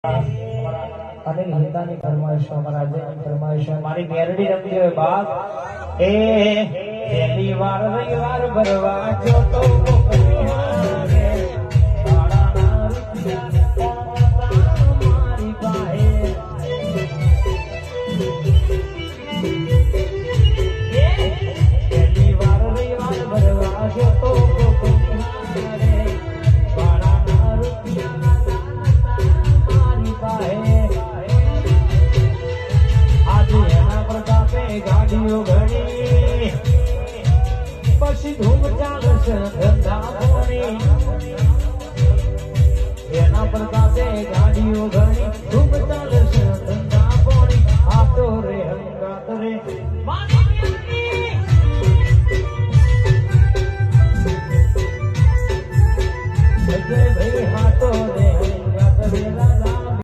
અનિલ હિતાની ફરમાઈશો અમારા આજની ફરમાઈશો મારી મેરડી રમતી હોય બાપ એ પહેલી વાર રવિવાર ભરવા જો તો મારી પાસે પહેલી વાર રવિવાર ભરવા જો તો ગાડીઓ ઘણી પછી ધૂમ ચાલશે ધંધા પોણી એના પ્રતાપે ગાડીઓ ઘણી